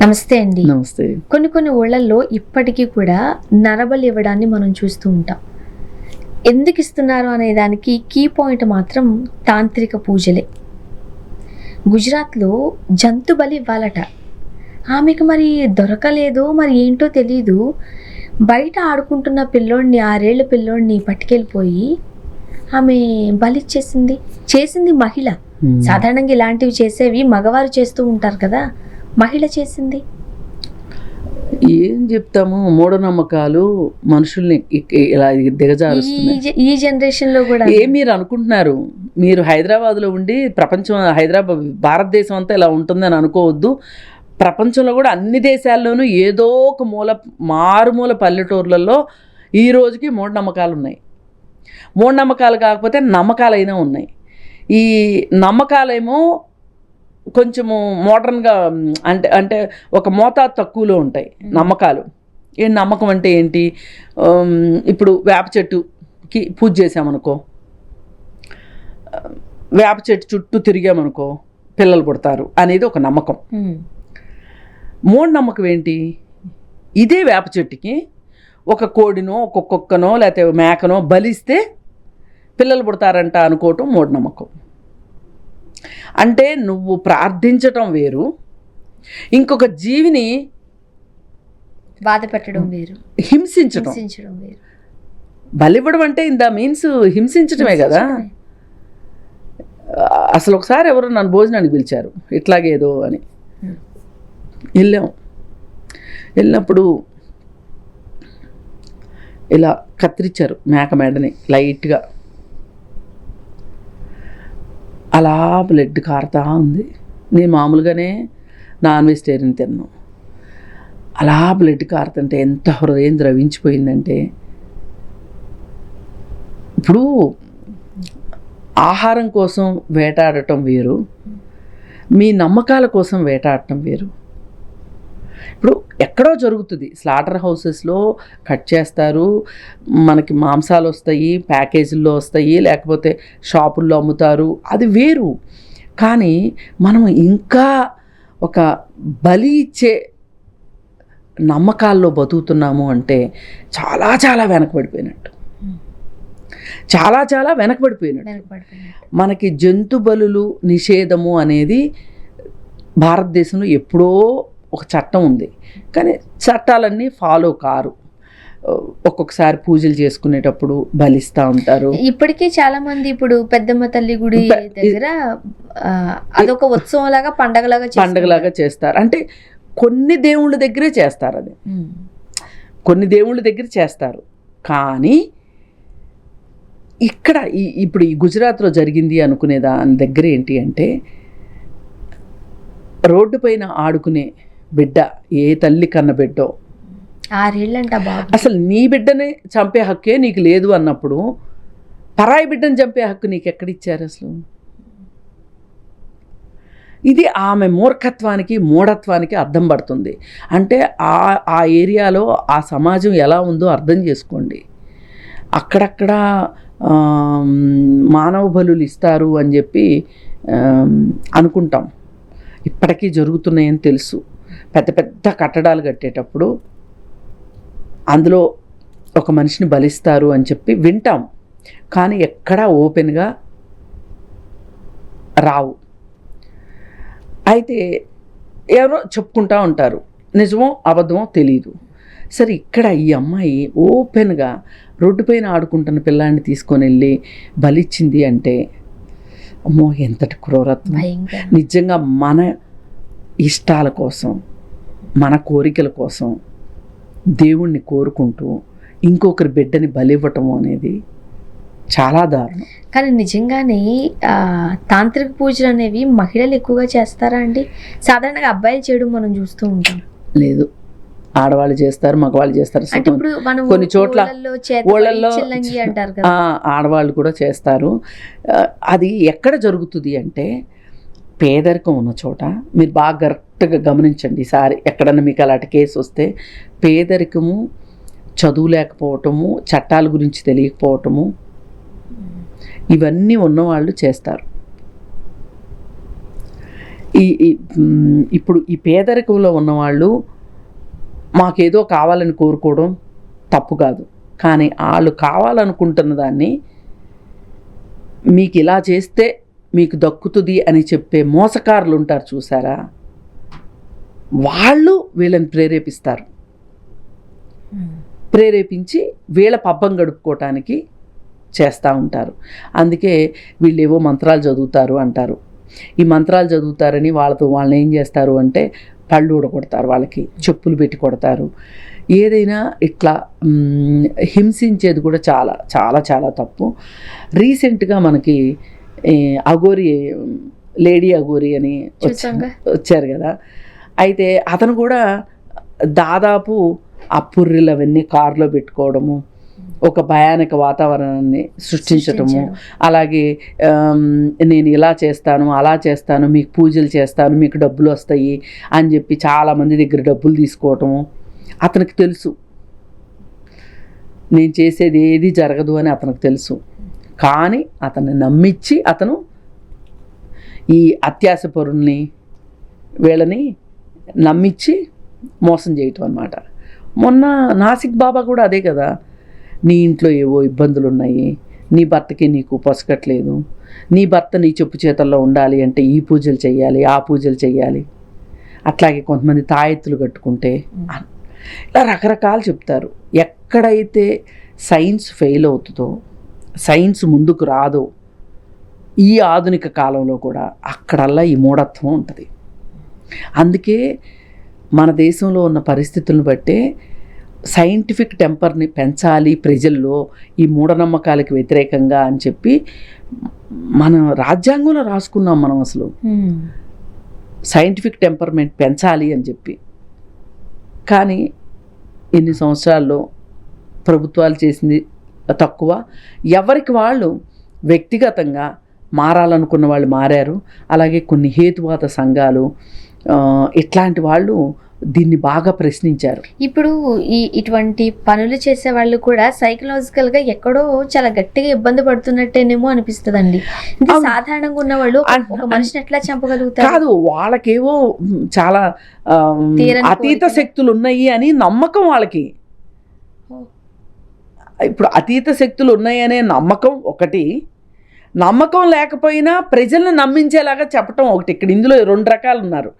నమస్తే అండి. నమస్తే. కొన్ని ఊళ్ళల్లో ఇప్పటికీ కూడా నరబలి ఇవ్వడాన్ని మనం చూస్తూ ఉంటాం. ఎందుకు ఇస్తున్నారు అనే దానికి కీ పాయింట్ మాత్రం తాంత్రిక పూజలే. గుజరాత్లో జంతు బలి ఇవ్వాలట. ఆమెకు మరి దొరకలేదు, మరి ఏంటో తెలీదు. బయట ఆడుకుంటున్న పిల్లోడిని, 6 ఏళ్ల పిల్లోడిని పట్టుకెళ్ళిపోయి ఆమె బలిచ్చేసింది. చేసింది మహిళ. సాధారణంగా ఇలాంటివి చేసేవి మగవారు చేస్తూ ఉంటారు కదా, మహిళ చేసింది. ఏం చెప్తాము, మూఢనమ్మకాలు మనుషుల్ని ఇలా దిగజారుస్తున్నాయి. ఈ జనరేషన్ లో కూడా మీరు అనుకుంటున్నారు, మీరు హైదరాబాద్లో ఉండి భారతదేశం అంతా ఇలా ఉంటుందని అనుకోవద్దు. ప్రపంచంలో కూడా అన్ని దేశాల్లోనూ ఏదో ఒక మారుమూల పల్లెటూర్లలో ఈ రోజుకి మూఢనమ్మకాలు ఉన్నాయి. మూఢనమ్మకాలు కాకపోతే నమ్మకాలైనా ఉన్నాయి. ఈ నమ్మకాలేమో కొంచెము మోడర్న్గా అంటే ఒక మోతాదు తక్కువలో ఉంటాయి నమ్మకాలు. నమ్మకం అంటే ఏంటి? ఇప్పుడు వేప చెట్టుకి పూజ చేసామనుకో, వేప చెట్టు చుట్టూ తిరిగామనుకో పిల్లలు పుడతారు అనేది ఒక నమ్మకం. మూఢనమ్మకం ఏంటి? ఇదే వేప చెట్టుకి ఒక కోడినో ఒక కుక్కనో లేకపోతే మేకనో బలిస్తే పిల్లలు పుడతారంట అనుకోవటం మూఢనమ్మకం. అంటే నువ్వు ప్రార్థించటం వేరు, ఇంకొక జీవిని బాధ పెట్టడం వేరు, హింసించటం వేరు. బలివ్వడం అంటే ఇన్ ద మీన్స్ హింసించటమే కదా. అసలు ఒకసారి ఎవరు నన్ను భోజనానికి పిలిచారు ఇట్లాగేదో అని. వెళ్ళినప్పుడు ఇలా కత్తిరించారు మేక మెడని లైట్గా. అలా బ్లడ్ కారుతా ఉంది. నేను మామూలుగానే నాన్ వెజిటేరియన్ తిన్నాను. అలా బ్లడ్ కారుతుంటే ఎంత హృదయం ద్రవించిపోయిందంటే, ఇప్పుడు ఆహారం కోసం వేటాడటం వేరు, మీ నమ్మకాల కోసం వేటాడటం వేరు. ఇప్పుడు ఎక్కడో జరుగుతుంది, స్లాటర్ హౌసెస్లో కట్ చేస్తారు, మనకి మాంసాలు వస్తాయి, ప్యాకేజీల్లో వస్తాయి, లేకపోతే షాపుల్లో అమ్ముతారు, అది వేరు. కానీ మనం ఇంకా ఒక బలి ఇచ్చే నమ్మకాల్లో బతుకుతున్నాము అంటే చాలా చాలా వెనకబడిపోయినట్టు, చాలా వెనకబడిపోయినట్టు. మనకి జంతు బలులు నిషేధము అనేది భారతదేశంలో ఎప్పుడో ఒక చట్టం ఉంది, కానీ చట్టాలన్నీ ఫాలో కారు. ఒక్కొక్కసారి పూజలు చేసుకునేటప్పుడు బలిస్తూ ఉంటారు. ఇప్పటికే చాలా మంది ఇప్పుడు పెద్దమ్మ తల్లి గుడి దగ్గర అదొక ఉత్సవం లాగా పండగలాగా చేస్తారు. అంటే కొన్ని దేవుళ్ళ దగ్గరే చేస్తారు, అది కొన్ని దేవుళ్ళ దగ్గర చేస్తారు. కానీ ఇక్కడ ఇప్పుడు ఈ గుజరాత్లో జరిగింది అనుకునే దాని దగ్గర ఏంటి అంటే, రోడ్డు పైన ఆడుకునే బిడ్డ, ఏ తల్లి కన్న బిడ్డో, 6 ఏళ్ళంట బాబు, అసలు నీ బిడ్డని చంపే హక్కే నీకు లేదు అన్నప్పుడు పరాయి బిడ్డని చంపే హక్కు నీకు ఎక్కడిచ్చారు అసలు? ఇది ఆమె మూర్ఖత్వానికి మూఢత్వానికి అర్థం పడుతుంది. అంటే ఆ ఏరియాలో ఆ సమాజం ఎలా ఉందో అర్థం చేసుకోండి. అక్కడక్కడ మానవ బలులు ఇస్తారు అని చెప్పి అనుకుంటాం, ఇప్పటికీ జరుగుతున్నాయని తెలుసు. పెద్ద పెద్ద కట్టడాలు కట్టేటప్పుడు అందులో ఒక మనిషిని బలిస్తారు అని చెప్పి వింటాం, కానీ ఎక్కడా ఓపెన్గా రావు. అయితే ఎవరో చెప్పుకుంటూ ఉంటారు, నిజమో అబద్ధమో తెలీదు. సరే, ఇక్కడ ఈ అమ్మాయి ఓపెన్గా రోడ్డు పైన ఆడుకుంటున్న పిల్లాన్ని తీసుకొని వెళ్ళి బలిచ్చింది అంటే, అమ్మో ఎంతటి క్రూరత్వం! నిజంగా మన ఇష్టాల కోసం, మన కోరికల కోసం దేవుణ్ణి కోరుకుంటూ ఇంకొకరి బిడ్డని బలివ్వటము అనేది చాలా దారుణం. కానీ నిజంగానే తాంత్రిక పూజలు అనేవి మహిళలు ఎక్కువగా చేస్తారా అండి? సాధారణంగా అబ్బాయిలు చేయడం మనం చూస్తూ ఉంటాం. లేదు, ఆడవాళ్ళు చేస్తారు, మగవాళ్ళు చేస్తారు. కొన్ని చోట్ల ఊళ్ళల్లో ఆడవాళ్ళు కూడా చేస్తారు. అది ఎక్కడ జరుగుతుంది అంటే, పేదరికం ఉన్న చోట. మీరు బాగా కరెక్ట్గా గమనించండి ఈసారి ఎక్కడన్నా మీకు అలాంటి కేసు వస్తే. పేదరికము, చదువు లేకపోవటము, చట్టాల గురించి తెలియకపోవటము, ఇవన్నీ ఉన్నవాళ్ళు చేస్తారు. ఇప్పుడు ఈ పేదరికంలో ఉన్నవాళ్ళు మాకేదో కావాలని కోరుకోవడం తప్పు కాదు, కానీ వాళ్ళు కావాలనుకుంటున్న దాన్ని మీకు ఇలా చేస్తే మీకు దక్కుతుంది అని చెప్పే మోసకారులు ఉంటారు చూసారా, వాళ్ళు వీళ్ళని ప్రేరేపించి వీళ్ళ పబ్బం గడుపుకోవటానికి చేస్తూ ఉంటారు. అందుకే వీళ్ళేవో మంత్రాలు చదువుతారు అంటారు. ఈ మంత్రాలు చదువుతారని వాళ్ళని ఏం చేస్తారు అంటే పళ్ళు ఊడగొడతారు, వాళ్ళకి చెప్పులు పెట్టి కొడతారు. ఏదైనా ఇట్లా హింసించేది కూడా చాలా చాలా చాలా తప్పు. రీసెంట్గా మనకి అఘోరి, లేడీ అఘోరి అని వచ్చారు కదా, అయితే అతను కూడా దాదాపు ఆ పుర్రెలు అవన్నీ కారులో పెట్టుకోవడము, ఒక భయానక వాతావరణాన్ని సృష్టించటము, అలాగే నేను ఇలా చేస్తాను అలా చేస్తాను, మీకు పూజలు చేస్తాను, మీకు డబ్బులు వస్తాయి అని చెప్పి చాలామంది దగ్గర డబ్బులు తీసుకోవటము. అతనికి తెలుసు నేను చేసేది ఏది జరగదు అని అతనికి తెలుసు, కానీ అతన్ని నమ్మించి అతను ఈ అత్యాశ పరుల్ని వీళ్ళని నమ్మించి మోసం చేయటం అన్నమాట. మొన్న నాసిక్ బాబా కూడా అదే కదా, నీ ఇంట్లో ఏవో ఇబ్బందులు ఉన్నాయి, నీ భర్తకి నీకు పొసగట్లేదు, నీ భర్త నీ చెప్పు చేతల్లో ఉండాలి అంటే ఈ పూజలు చేయాలి ఆ పూజలు చేయాలి, అట్లాగే కొంతమంది తాయెత్తులు కట్టుకుంటే, ఇలా రకరకాలు చెప్తారు. ఎక్కడైతే సైన్స్ ఫెయిల్ అవుతుందో, సైన్స్ ముందుకు రాదో ఈ ఆధునిక కాలంలో కూడా అక్కడల్లా ఈ మూఢత్వం ఉంటుంది. అందుకే మన దేశంలో ఉన్న పరిస్థితులను బట్టే సైంటిఫిక్ టెంపర్ని పెంచాలి ప్రజల్లో, ఈ మూఢనమ్మకాలకు వ్యతిరేకంగా అని చెప్పి మన రాజ్యాంగంలో రాసుకున్నాం మనం. అసలు సైంటిఫిక్ టెంపర్మెంట్ పెంచాలి అని చెప్పి, కానీ ఇన్ని సంవత్సరాల్లో ప్రభుత్వాలు చేసింది తక్కువ. ఎవరికి వాళ్ళు వ్యక్తిగతంగా మారాలనుకున్న వాళ్ళు మారారు. అలాగే కొన్ని హేతువాద సంఘాలు ఇట్లాంటి వాళ్ళు దీన్ని బాగా ప్రశ్నించారు. ఇప్పుడు ఇటువంటి పనులు చేసే వాళ్ళు కూడా సైకలాజికల్గా ఎక్కడో చాలా గట్టిగా ఇబ్బంది పడుతున్నట్టేనేమో అనిపిస్తుందండి. సాధారణంగా ఉన్న వాళ్ళు ఒక మనిషిని ఎట్లా చంపగలుగుతారు? కాదు, వాళ్ళకేవో చాలా అతీత శక్తులు ఉన్నాయి అని నమ్మకం వాళ్ళకి. ఇప్పుడు అతీత శక్తులు ఉన్నాయి అనే నమ్మకం ఒకటి, నమ్మకం లేకపోయినా ప్రజల్ని నమ్మించేలాగా చెప్పటం ఒకటి. ఇక్కడ ఇందులో 2 రకాలు ఉన్నారు.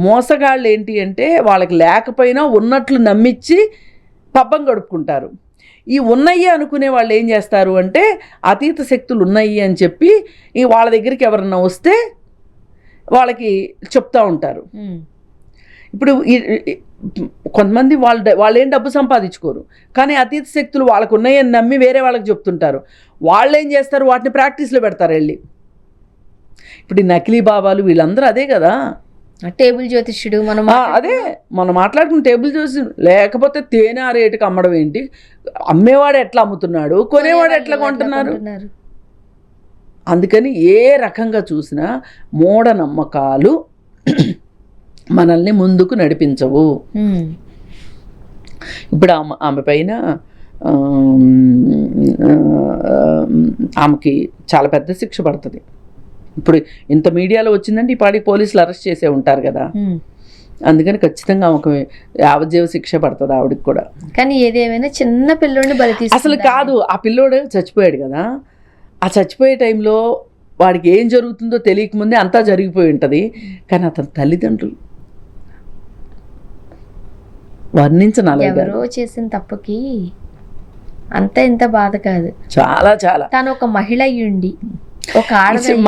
మోసగాళ్ళు ఏంటి అంటే వాళ్ళకి లేకపోయినా ఉన్నట్లు నమ్మించి పబ్బం గడుపుకుంటారు. ఈ ఉన్నాయి అనుకునే వాళ్ళు ఏం చేస్తారు అంటే అతీత శక్తులు ఉన్నాయి అని చెప్పి వాళ్ళ దగ్గరికి ఎవరన్నా వస్తే వాళ్ళకి చెప్తూ ఉంటారు. ఇప్పుడు కొంతమంది వాళ్ళేం డబ్బు సంపాదించుకోరు, కానీ అతీత శక్తులు వాళ్ళకు ఉన్నాయని నమ్మి వేరే వాళ్ళకి చెప్తుంటారు. వాళ్ళు ఏం చేస్తారు, వాటిని ప్రాక్టీస్లో పెడతారు వెళ్ళి. ఇప్పుడు ఈ నకిలీ బాబాలు వీళ్ళందరూ అదే కదా, టేబుల్ జ్యోతిష్యుడు. అదే మనం మాట్లాడుకున్న టేబుల్ జ్యోతిష్యుడు. లేకపోతే తేనె ఆ రేటుకి అమ్మడం ఏంటి, అమ్మేవాడు ఎట్లా అమ్ముతున్నాడు, కొనేవాడు ఎట్లా కొంటున్నారు. అందుకని ఏ రకంగా చూసినా మూఢనమ్మకాలు మనల్ని ముందుకు నడిపించవు. ఇప్పుడు ఆమె పైన ఆమెకి చాలా పెద్ద శిక్ష పడుతుంది. ఇప్పుడు ఇంత మీడియాలో వచ్చిందంటే ఈ పాటికి పోలీసులు అరెస్ట్ చేసే ఉంటారు కదా, అందుకని ఖచ్చితంగా ఆమెకు యావజ్జీవ శిక్ష పడుతుంది ఆవిడకి కూడా. కానీ ఏదేమైనా చిన్న పిల్లోడిని బలి తీసుకుంది. అసలు కాదు, ఆ పిల్లోడు చచ్చిపోయాడు కదా, ఆ చచ్చిపోయే టైంలో వాడికి ఏం జరుగుతుందో తెలియకముందే అంతా జరిగిపోయి ఉంటుంది. కానీ అతని తల్లిదండ్రులు వర్ణించనాలి. ఎవరో చేసిన తప్పుకి అంత ఎంత బాధ కాదు, చాలా చాలా. తను ఒక మహిళ అయ్యుండి ఒక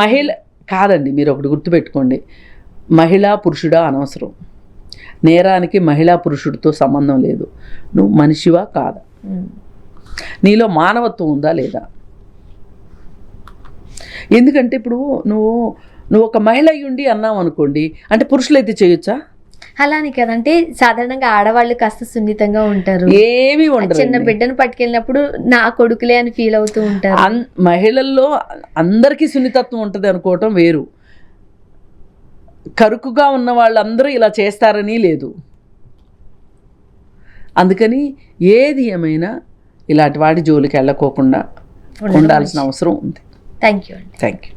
మహిళ కాదండి. మీరు ఒకటి గుర్తుపెట్టుకోండి, మహిళా పురుషుడా అనవసరం. నేరానికి మహిళా పురుషుడితో సంబంధం లేదు. నువ్వు మనిషివా కాదా, నీలో మానవత్వం ఉందా లేదా. ఎందుకంటే ఇప్పుడు నువ్వు ఒక మహిళ అయ్యుండి అన్నావు అనుకోండి, అంటే పురుషులైతే చేయొచ్చా? అలానే కదంటే సాధారణంగా ఆడవాళ్ళు కాస్త సున్నితంగా ఉంటారు, ఏమి ఉండదు. చిన్న బిడ్డను పట్టుకెళ్ళినప్పుడు నా కొడుకులే అని ఫీల్ అవుతూ ఉంటారు. మహిళల్లో అందరికీ సున్నితత్వం ఉంటుంది అనుకోవటం వేరు. కరుకుగా ఉన్న వాళ్ళందరూ ఇలా చేస్తారని లేదు. అందుకని ఏది ఏమైనా ఇలాంటి వాటి జోలికి వెళ్ళకోకుండా ఉండాల్సిన అవసరం ఉంది. థ్యాంక్ యూ అండి. Thank you.